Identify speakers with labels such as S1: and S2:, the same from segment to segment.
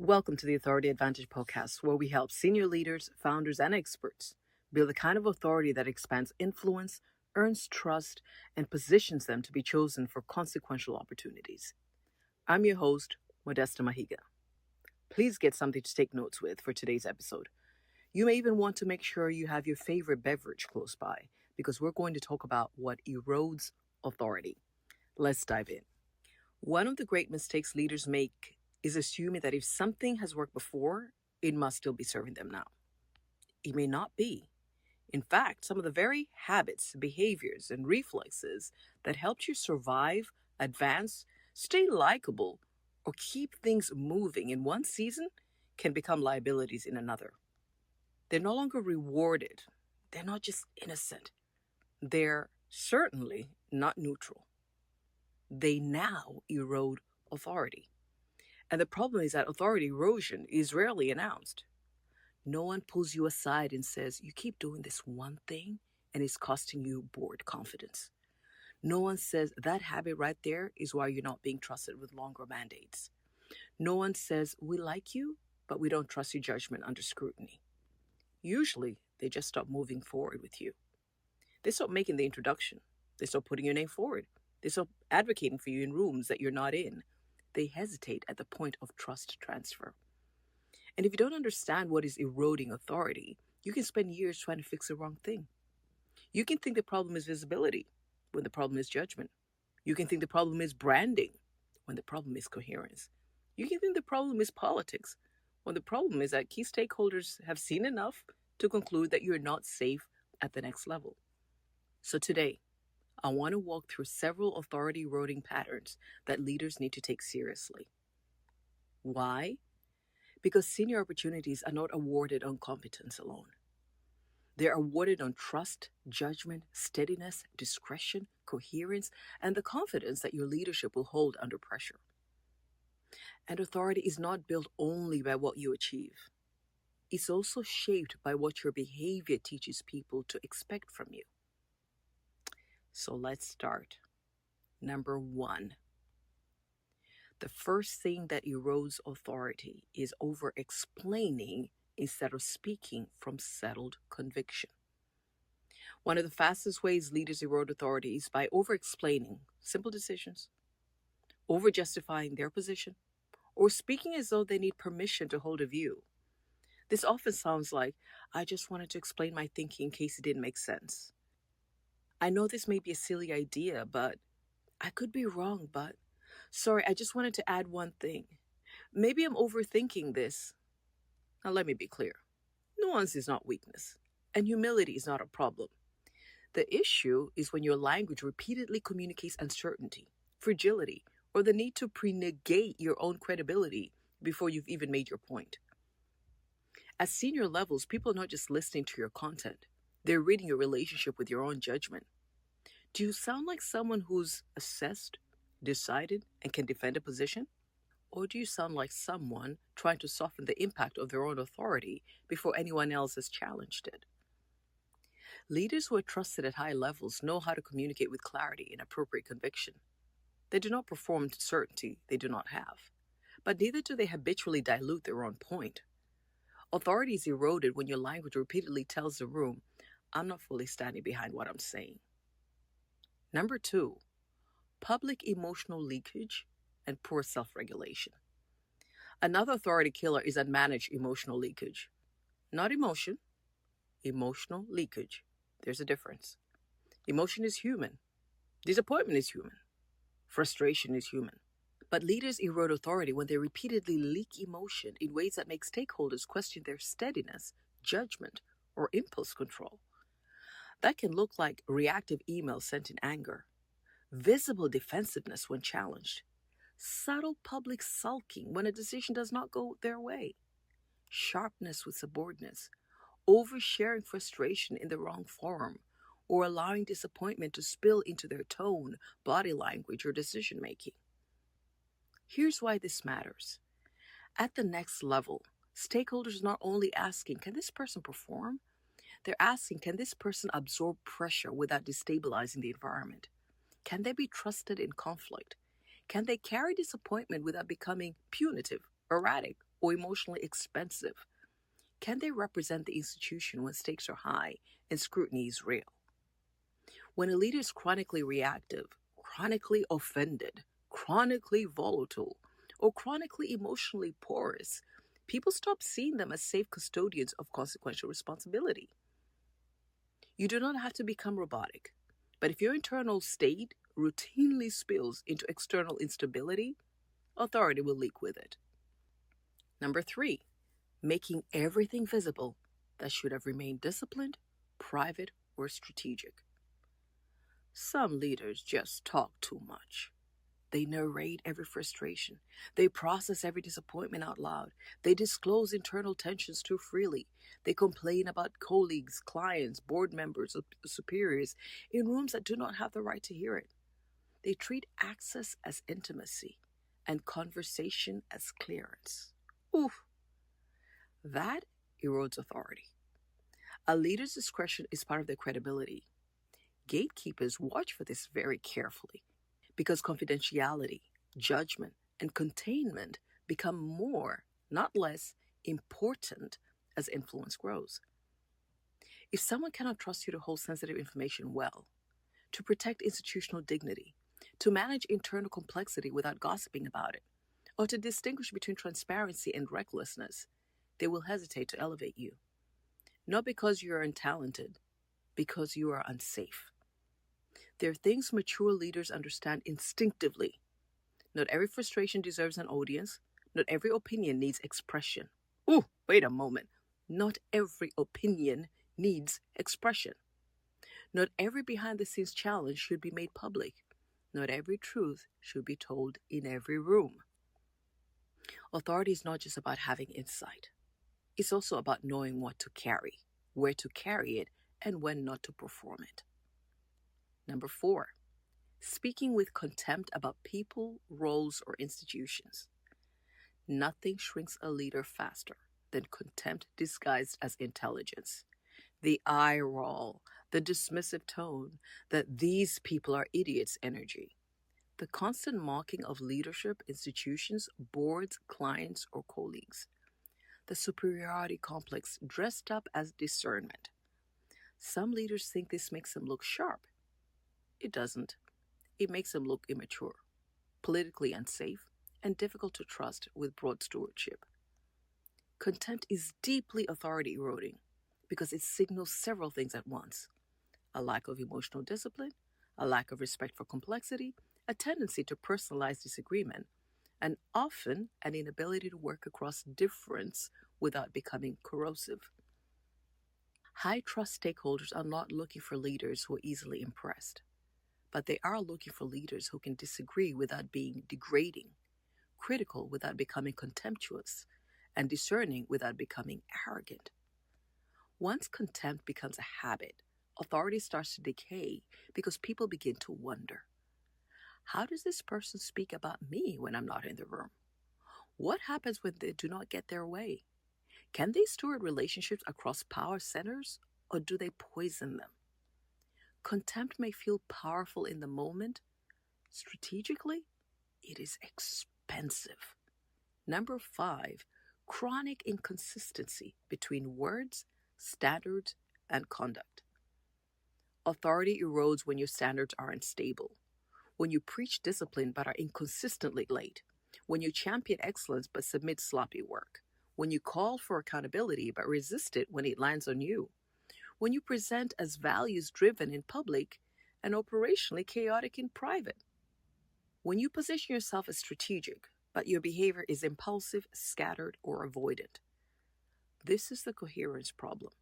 S1: Welcome to the Authority Advantage podcast, where we help senior leaders, founders, and experts build the kind of authority that expands influence, earns trust, and positions them to be chosen for consequential opportunities. I'm your host, Modesta Mahiga. Please get something to take notes with for today's episode. You may even want to make sure you have your favorite beverage close by, because we're going to talk about what erodes authority. Let's dive in. One of the great mistakes leaders make is assuming that if something has worked before, it must still be serving them now. It may not be. In fact, some of the very habits, behaviors, and reflexes that helped you survive, advance, stay likable, or keep things moving in one season can become liabilities in another. They're no longer rewarded. They're not just innocent. They're certainly not neutral. They now erode authority. And the problem is that authority erosion is rarely announced. No one pulls you aside and says, you keep doing this one thing and it's costing you board confidence. No one says that habit right there is why you're not being trusted with longer mandates. No one says, we like you, but we don't trust your judgment under scrutiny. Usually, they just stop moving forward with you. They stop making the introduction. They stop putting your name forward. They stop advocating for you in rooms that you're not in. They hesitate at the point of trust transfer. And if you don't understand what is eroding authority, you can spend years trying to fix the wrong thing. You can think the problem is visibility when the problem is judgment. You can think the problem is branding when the problem is coherence. You can think the problem is politics when the problem is that key stakeholders have seen enough to conclude that you're not safe at the next level. So today, I want to walk through several authority eroding patterns that leaders need to take seriously. Why? Because senior opportunities are not awarded on competence alone. They're awarded on trust, judgment, steadiness, discretion, coherence, and the confidence that your leadership will hold under pressure. And authority is not built only by what you achieve. It's also shaped by what your behavior teaches people to expect from you. So let's start. Number 1. The first thing that erodes authority is over-explaining instead of speaking from settled conviction. One of the fastest ways leaders erode authority is by over-explaining simple decisions, over-justifying their position, or speaking as though they need permission to hold a view. This often sounds like, I just wanted to explain my thinking in case it didn't make sense. I know this may be a silly idea, but I could be wrong, but sorry, I just wanted to add one thing. Maybe I'm overthinking this. Now let me be clear. Nuance is not weakness, and humility is not a problem. The issue is when your language repeatedly communicates uncertainty, fragility, or the need to pre-negate your own credibility before you've even made your point. At senior levels, people are not just listening to your content. They're reading your relationship with your own judgment. Do you sound like someone who's assessed, decided, and can defend a position? Or do you sound like someone trying to soften the impact of their own authority before anyone else has challenged it? Leaders who are trusted at high levels know how to communicate with clarity and appropriate conviction. They do not perform certainty they do not have, but neither do they habitually dilute their own point. Authority is eroded when your language repeatedly tells the room, I'm not fully standing behind what I'm saying. Number 2, public emotional leakage and poor self-regulation. Another authority killer is unmanaged emotional leakage. Not emotion, emotional leakage. There's a difference. Emotion is human. Disappointment is human. Frustration is human. But leaders erode authority when they repeatedly leak emotion in ways that make stakeholders question their steadiness, judgment, or impulse control. That can look like reactive emails sent in anger, visible defensiveness when challenged, subtle public sulking when a decision does not go their way, sharpness with subordinates, oversharing frustration in the wrong forum, or allowing disappointment to spill into their tone, body language, or decision-making. Here's why this matters. At the next level, stakeholders are not only asking, can this person perform? They're asking, can this person absorb pressure without destabilizing the environment? Can they be trusted in conflict? Can they carry disappointment without becoming punitive erratic, or emotionally expensive? Can they represent the institution when stakes are high and scrutiny is real? When a leader is chronically reactive, chronically offended, chronically volatile, or chronically emotionally porous, people stop seeing them as safe custodians of consequential responsibility. You do not have to become robotic, but if your internal state routinely spills into external instability, authority will leak with it. Number 3, making everything visible that should have remained disciplined, private, or strategic. Some leaders just talk too much. They narrate every frustration. They process every disappointment out loud. They disclose internal tensions too freely. They complain about colleagues, clients, board members, or superiors in rooms that do not have the right to hear it. They treat access as intimacy and conversation as clearance. Oof, that erodes authority. A leader's discretion is part of their credibility. Gatekeepers watch for this very carefully because confidentiality, judgment, and containment become more, not less, important as influence grows. If someone cannot trust you to hold sensitive information well, to protect institutional dignity, to manage internal complexity without gossiping about it, or to distinguish between transparency and recklessness, they will hesitate to elevate you. Not because you are untalented, because you are unsafe. There are things mature leaders understand instinctively. Not every frustration deserves an audience. Not every opinion needs expression. Ooh, wait a moment. Not every opinion needs expression. Not every behind-the-scenes challenge should be made public. Not every truth should be told in every room. Authority is not just about having insight. It's also about knowing what to carry, where to carry it, and when not to perform it. Number 4, speaking with contempt about people, roles, or institutions. Nothing shrinks a leader faster than contempt disguised as intelligence. The eye roll, the dismissive tone, that these people are idiots energy. The constant mocking of leadership, institutions, boards, clients, or colleagues. The superiority complex dressed up as discernment. Some leaders think this makes them look sharp. It doesn't. It makes them look immature, politically unsafe, and difficult to trust with broad stewardship. Contempt is deeply authority eroding because it signals several things at once: a lack of emotional discipline, a lack of respect for complexity, a tendency to personalize disagreement, and often an inability to work across difference without becoming corrosive. High trust stakeholders are not looking for leaders who are easily impressed, but they are looking for leaders who can disagree without being degrading, critical without becoming contemptuous, and discerning without becoming arrogant. Once contempt becomes a habit, authority starts to decay because people begin to wonder, how does this person speak about me when I'm not in the room? What happens when they do not get their way? Can they steward relationships across power centers, or do they poison them? Contempt may feel powerful in the moment. Strategically, it is expensive. Number 5, chronic inconsistency between words, standards, and conduct. Authority erodes when your standards are unstable, when you preach discipline but are inconsistently late, when you champion excellence but submit sloppy work, when you call for accountability but resist it when it lands on you, when you present as values-driven in public and operationally chaotic in private, when you position yourself as strategic but your behavior is impulsive, scattered, or avoidant. This is the coherence problem.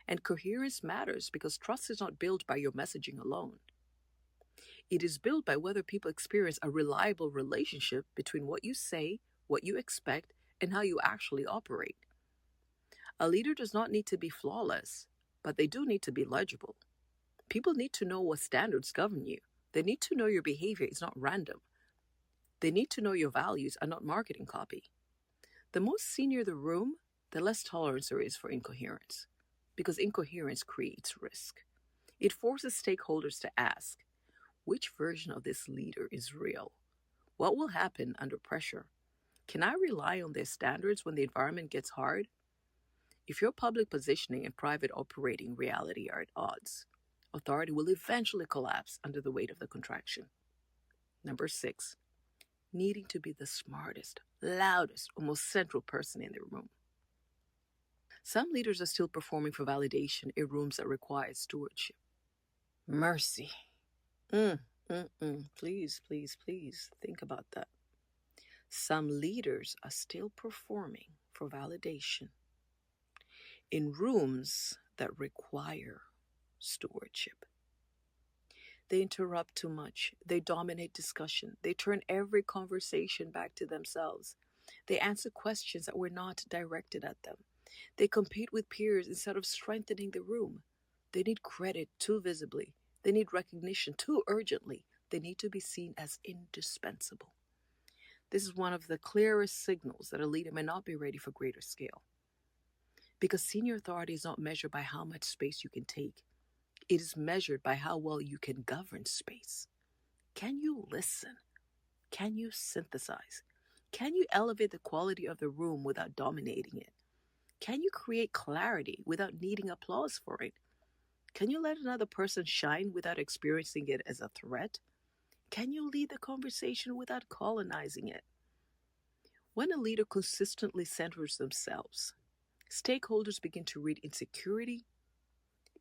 S1: And coherence matters because trust is not built by your messaging alone. It is built by whether people experience a reliable relationship between what you say, what you expect, and how you actually operate. A leader does not need to be flawless, but they do need to be legible. People need to know what standards govern you. They need to know your behavior is not random. They need to know your values are not marketing copy. The more senior the room, the less tolerance there is for incoherence, because incoherence creates risk. It forces stakeholders to ask, which version of this leader is real? What will happen under pressure? Can I rely on their standards when the environment gets hard? If your public positioning and private operating reality are at odds, authority will eventually collapse under the weight of the contraction. Number 6, needing to be the smartest, loudest, or most central person in the room. Some leaders are still performing for validation in rooms that require stewardship. Mercy. Please, please, please think about that. Some leaders are still performing for validation in rooms that require stewardship. They interrupt too much. They dominate discussion. They turn every conversation back to themselves. They answer questions that were not directed at them. They compete with peers instead of strengthening the room. They need credit too visibly. They need recognition too urgently. They need to be seen as indispensable. This is one of the clearest signals that a leader may not be ready for greater scale. Because senior authority is not measured by how much space you can take. It is measured by how well you can govern space. Can you listen? Can you synthesize? Can you elevate the quality of the room without dominating it? Can you create clarity without needing applause for it? Can you let another person shine without experiencing it as a threat? Can you lead the conversation without colonizing it? When a leader consistently centers themselves, stakeholders begin to read insecurity,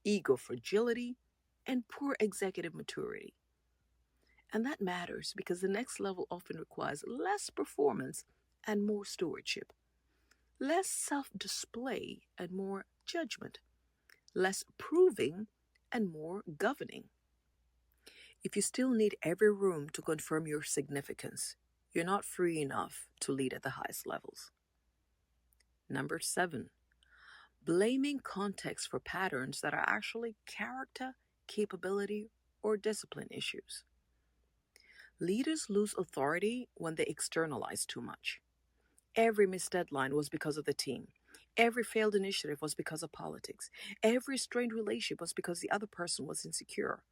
S1: ego fragility, and poor executive maturity. And that matters because the next level often requires less performance and more stewardship, less self-display and more judgment, less proving and more governing. If you still need every room to confirm your significance, you're not free enough to lead at the highest levels. Number 7, blaming context for patterns that are actually character, capability, or discipline issues. Leaders lose authority when they externalize too much. Every missed deadline was because of the team. Every failed initiative was because of politics. Every strained relationship was because the other person was insecure.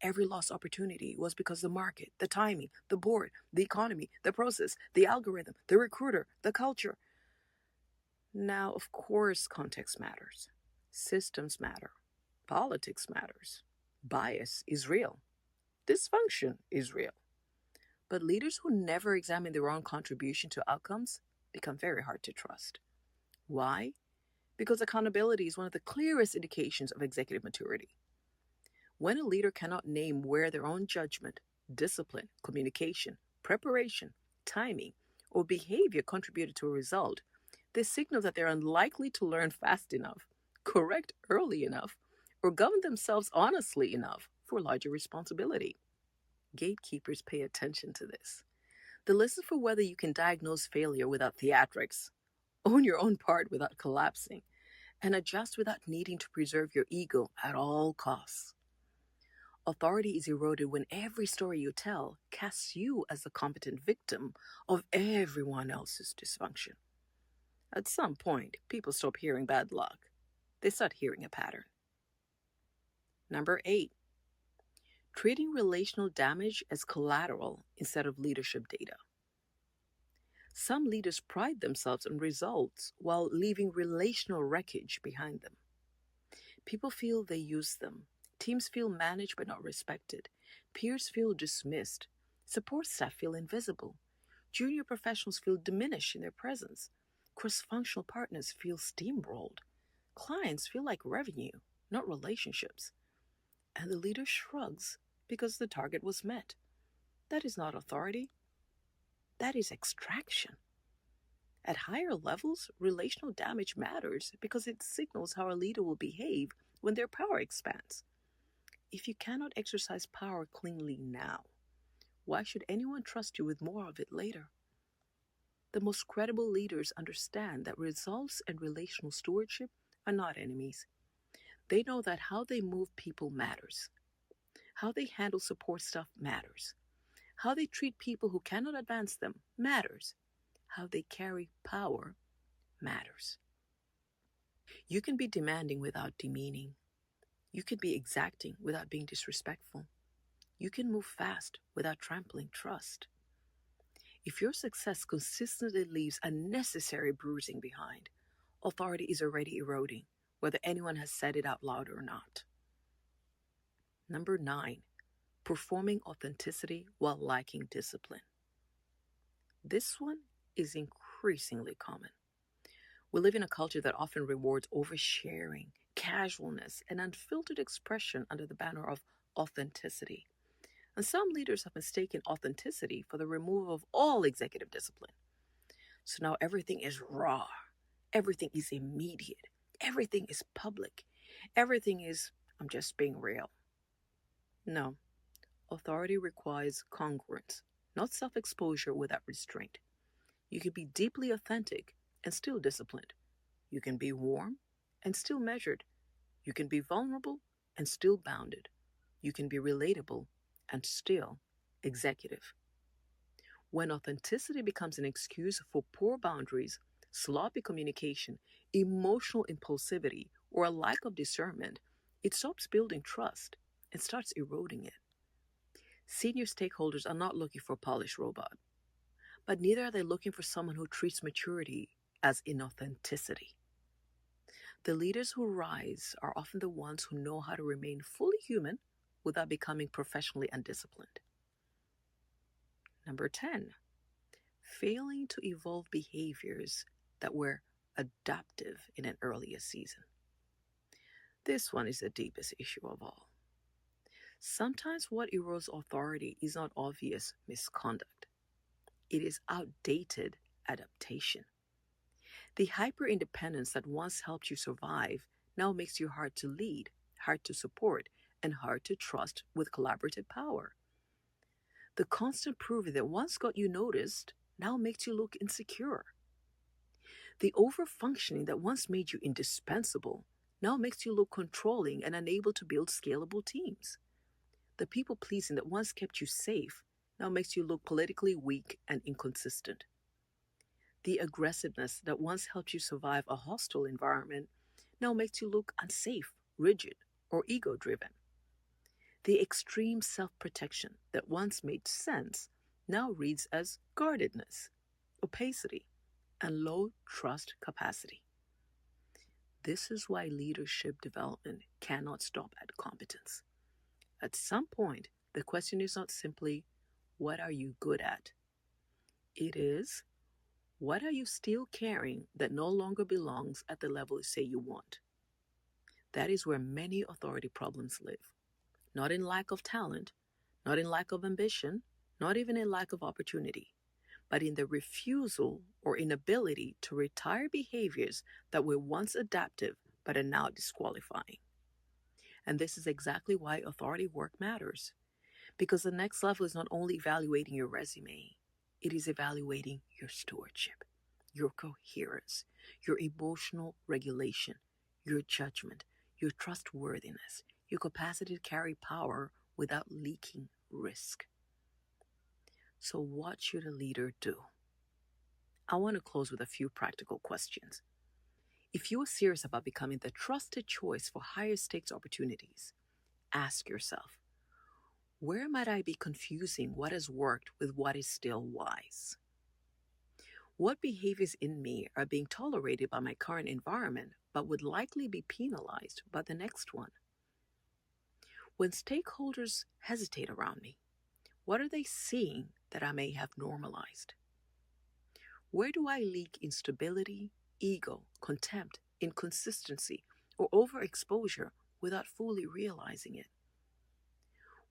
S1: Every lost opportunity was because the market, the timing, the board, the economy, the process, the algorithm, the recruiter, the culture. Now, of course, context matters. Systems matter. Politics matters. Bias is real. Dysfunction is real. But leaders who never examine their own contribution to outcomes become very hard to trust. Why? Because accountability is one of the clearest indications of executive maturity. When a leader cannot name where their own judgment, discipline, communication, preparation, timing, or behavior contributed to a result, they signal that they're unlikely to learn fast enough, correct early enough, or govern themselves honestly enough for larger responsibility. Gatekeepers pay attention to this. They listen for whether you can diagnose failure without theatrics, own your own part without collapsing, and adjust without needing to preserve your ego at all costs. Authority is eroded when every story you tell casts you as the competent victim of everyone else's dysfunction. At some point, people stop hearing bad luck. They start hearing a pattern. Number 8, treating relational damage as collateral instead of leadership data. Some leaders pride themselves on results while leaving relational wreckage behind them. People feel they use them. Teams feel managed but not respected. Peers feel dismissed. Support staff feel invisible. Junior professionals feel diminished in their presence. Cross-functional partners feel steamrolled. Clients feel like revenue, not relationships. And the leader shrugs because the target was met. That is not authority. That is extraction. At higher levels, relational damage matters because it signals how a leader will behave when their power expands. If you cannot exercise power cleanly now, why should anyone trust you with more of it later? The most credible leaders understand that results and relational stewardship are not enemies. They know that how they move people matters. How they handle support staff matters. How they treat people who cannot advance them matters. How they carry power matters. You can be demanding without demeaning. You can be exacting without being disrespectful. You can move fast without trampling trust. If your success consistently leaves unnecessary bruising behind, authority is already eroding, whether anyone has said it out loud or not. Number 9, performing authenticity while lacking discipline. This one is increasingly common. We live in a culture that often rewards oversharing, casualness, and unfiltered expression under the banner of authenticity. And some leaders have mistaken authenticity for the removal of all executive discipline. So now everything is raw, everything is immediate, everything is public, everything is, I'm just being real. No, authority requires congruence, not self-exposure without restraint. You can be deeply authentic and still disciplined. You can be warm and still measured. You can be vulnerable and still bounded. You can be relatable and still executive. When authenticity becomes an excuse for poor boundaries, sloppy communication, emotional impulsivity, or a lack of discernment, it stops building trust and starts eroding it. Senior stakeholders are not looking for a polished robot, but neither are they looking for someone who treats maturity as inauthenticity. The leaders who rise are often the ones who know how to remain fully human without becoming professionally undisciplined. Number 10, failing to evolve behaviors that were adaptive in an earlier season. This one is the deepest issue of all. Sometimes what erodes authority is not obvious misconduct. It is outdated adaptation. The hyper-independence that once helped you survive now makes you hard to lead, hard to support, and hard to trust with collaborative power. The constant proving that once got you noticed now makes you look insecure. The overfunctioning that once made you indispensable now makes you look controlling and unable to build scalable teams. The people-pleasing that once kept you safe now makes you look politically weak and inconsistent. The aggressiveness that once helped you survive a hostile environment now makes you look unsafe, rigid, or ego-driven. The extreme self-protection that once made sense now reads as guardedness, opacity, and low trust capacity. This is why leadership development cannot stop at competence. At some point, the question is not simply, what are you good at? It is, what are you still carrying that no longer belongs at the level you say you want? That is where many authority problems live. Not in lack of talent, not in lack of ambition, not even in lack of opportunity, but in the refusal or inability to retire behaviors that were once adaptive but are now disqualifying. And this is exactly why authority work matters. Because the next level is not only evaluating your resume, it is evaluating your stewardship, your coherence, your emotional regulation, your judgment, your trustworthiness, your capacity to carry power without leaking risk. So what should a leader do? I want to close with a few practical questions. If you are serious about becoming the trusted choice for higher stakes opportunities, ask yourself, where might I be confusing what has worked with what is still wise? What behaviors in me are being tolerated by my current environment but would likely be penalized by the next one? When stakeholders hesitate around me, what are they seeing that I may have normalized? Where do I leak instability, ego, contempt, inconsistency, or overexposure without fully realizing it?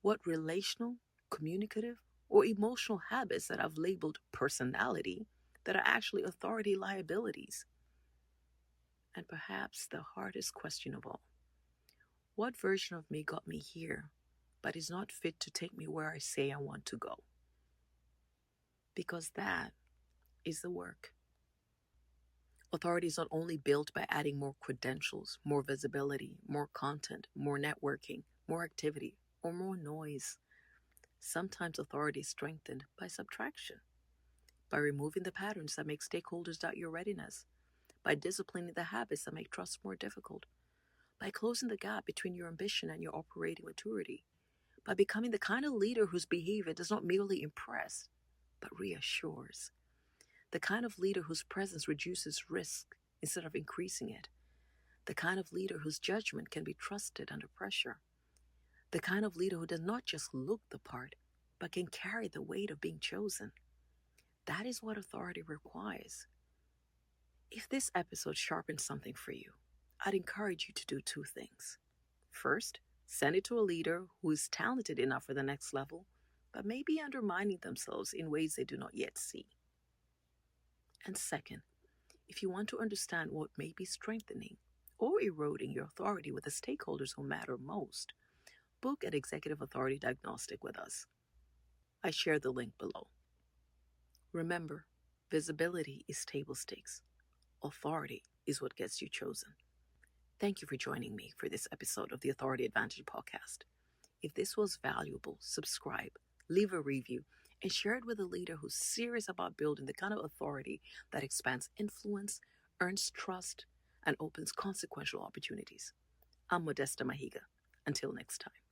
S1: What relational, communicative, or emotional habits that I've labeled personality that are actually authority liabilities? And perhaps the hardest question of all, what version of me got me here, but is not fit to take me where I say I want to go? Because that is the work. Authority is not only built by adding more credentials, more visibility, more content, more networking, more activity, or more noise. Sometimes authority is strengthened by subtraction, by removing the patterns that make stakeholders doubt your readiness, by disciplining the habits that make trust more difficult, by closing the gap between your ambition and your operating maturity, by becoming the kind of leader whose behavior does not merely impress, but reassures. The kind of leader whose presence reduces risk instead of increasing it. The kind of leader whose judgment can be trusted under pressure. The kind of leader who does not just look the part, but can carry the weight of being chosen. That is what authority requires. If this episode sharpens something for you, I'd encourage you to do two things. First, send it to a leader who is talented enough for the next level, but may be undermining themselves in ways they do not yet see. And second, if you want to understand what may be strengthening or eroding your authority with the stakeholders who matter most, book an executive authority diagnostic with us. I share the link below. Remember, visibility is table stakes. Authority is what gets you chosen. Thank you for joining me for this episode of the Authority Advantage podcast. If this was valuable, subscribe, leave a review, and share it with a leader who's serious about building the kind of authority that expands influence, earns trust, and opens consequential opportunities. I'm Modesta Mahiga. Until next time.